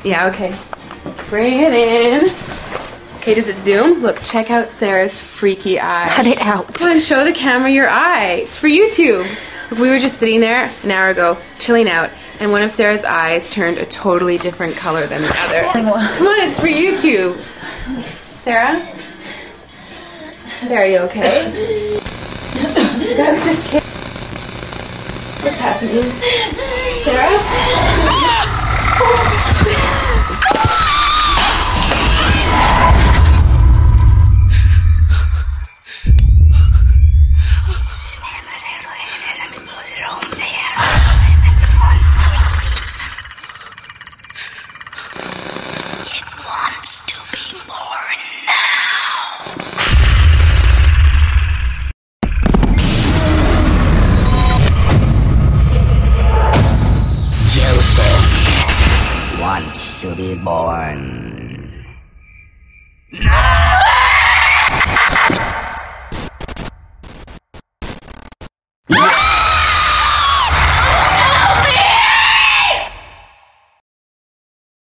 Yeah, okay. Bring it in. Okay, does it zoom? Look, check out Sarah's freaky eye. Cut it out. Come on, show the camera your eye. It's for YouTube. Look, we were just sitting there an hour ago, chilling out, and one of Sarah's eyes turned a totally different color than the other. Come on, it's for YouTube. Sarah? Sarah, are you okay? That was just kidding. What's happening? Sarah? It wants to be born now. Joseph wants to be born. No!